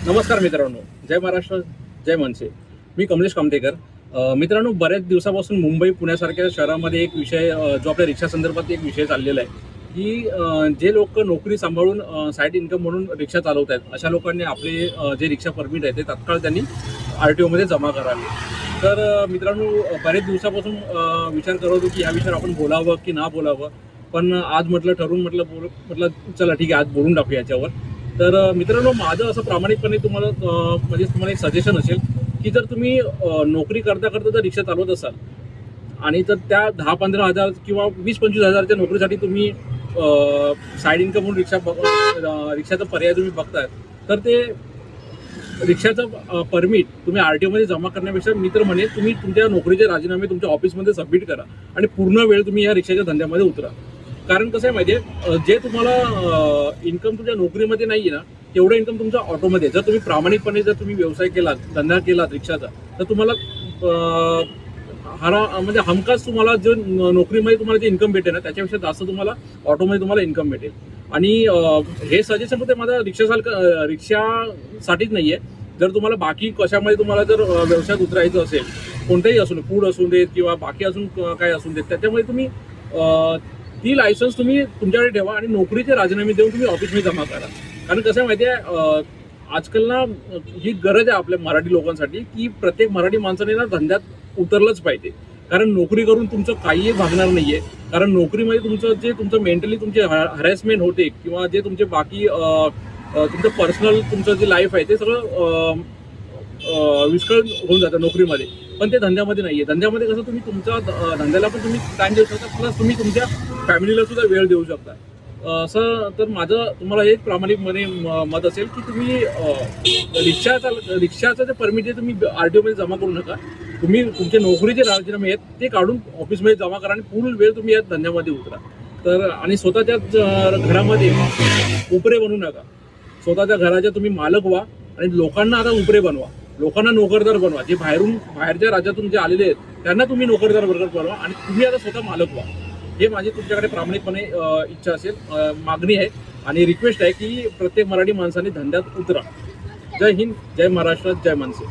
नमस्कार मित्रांनो, जय महाराष्ट्र, जय मनसे. मी कमलेश कामतेकर. मित्रांनो, बऱ्याच दिवसापासून मुंबई पुण्यासारख्या शहरामध्ये एक विषय जो आपल्या रिक्षा संदर्भात एक विषय चाललेला आहे की जे लोक नोकरी सांभाळून साईड इन्कम म्हणून रिक्षा चालवत आहेत अशा लोकांनी आपले जे रिक्षा परमिट आहे ते तात्काळ त्यांनी RTOमध्ये जमा करावे. तर मित्रांनो, बरेच दिवसापासून विचार करत होतो की ह्या विषयावर आपण बोलावं की ना बोलावं, पण आज म्हटलं चला ठीक आहे, आज बोलून टाकू याच्यावर. तर मित्रांनो, माझं असं प्रामाणिकपणे तुम्हाला एक सजेशन असेल की जर तुम्ही नोकरी करता जर रिक्षा चालवत असाल आणि तर त्या 10-15 हजार किंवा 20-25 हजारच्या नोकरीसाठी तुम्ही साईड इन्कम म्हणून रिक्षाचा पर्याय तुम्ही बघताय, तर ते रिक्षाचं परमिट तुम्ही RTOमध्ये जमा करण्यापेक्षा मी तर म्हणेन तुम्ही तुमच्या नोकरीचे राजीनामे तुमच्या ऑफिसमध्ये सबमिट करा आणि पूर्ण वेळ तुम्ही या रिक्षाच्या धंद्यामध्ये उतरा. कारण कसं आहे माहिती आहे, जे तुम्हाला इन्कम तुमच्या नोकरीमध्ये नाही आहे ना, तेवढं इन्कम तुमच्या ऑटोमध्ये. जर तुम्ही प्रामाणिकपणे जर तुम्ही व्यवसाय केलात, धंदा केलात रिक्षाचा, तर तुम्हाला म्हणजे हमखास तुम्हाला जो नोकरीमध्ये तुम्हाला जे इन्कम भेटेल ना, त्याच्यापेक्षा जास्त तुम्हाला ऑटोमध्ये तुम्हाला इन्कम भेटेल. आणि हे सजेशन फक्त माझा रिक्षासाठीच नाही आहे. जर तुम्हाला बाकी कशामध्ये तुम्हाला जर व्यवसायात उतरायचं असेल, कोणताही असून, फूड असून देत किंवा बाकी अजून काय असून देत, त्याच्यामध्ये तुम्ही ती लायसन्स तुम्ही तुमच्याकडे ठेवा आणि नोकरीचे राजीनामे देऊन तुम्ही ऑफिसमध्ये जमा करा. कारण कसं आहे माहिती आहे, आजकाल ना ही गरज आहे आपल्या मराठी लोकांसाठी की प्रत्येक मराठी माणसाने ना धंद्यात उतरलंच पाहिजे. कारण नोकरी करून तुमचं काहीही भागणार नाही आहे. कारण नोकरीमध्ये तुमचं मेंटली तुमचे हॅरेसमेंट होते किंवा जे तुमचे बाकी तुमचं पर्सनल तुमचं जे लाईफ आहे ते सगळं विस्कळ होऊन जातं नोकरीमध्ये. पण ते धंद्यामध्ये नाही आहे. धंद्यामध्ये कसं तुम्ही तुमच्या धंद्याला पण तुम्ही टाईम देऊ शकता, प्लस तुम्ही तुमच्या फॅमिलीला सुद्धा वेळ देऊ शकता. असं तर माझं तुम्हाला एक प्रामाणिकपणे मत असेल की तुम्ही रिक्षाचं जे परमिट आहे तुम्ही RTOमध्ये जमा करू नका. तुम्ही तुमचे नोकरीचे राजीनामे आहेत ते काढून ऑफिसमध्ये जमा करा आणि पूर्ण वेळ तुम्ही या धंद्यामध्ये उतरा. तर आणि स्वतःच्या घरामध्ये उपरे बनवू नका. स्वतःच्या घराच्या तुम्ही मालक व्हा आणि लोकांना आता उपरे बनवा. लोकांना नोकरदार बनवा. जे बाहेरच्या राज्यातून जे आलेले आहेत त्यांना तुम्ही नोकरदार वर्ग बनवा आणि तुम्ही आता स्वतः मालक व्हा. हे माझी तुमच्याकडे प्रामाणिकपणे इच्छा असेल, मागणी आहे आणि रिक्वेस्ट आहे की प्रत्येक मराठी माणसाने धंद्यात उतरा. जय हिंद, जय महाराष्ट्र, जय मनसे.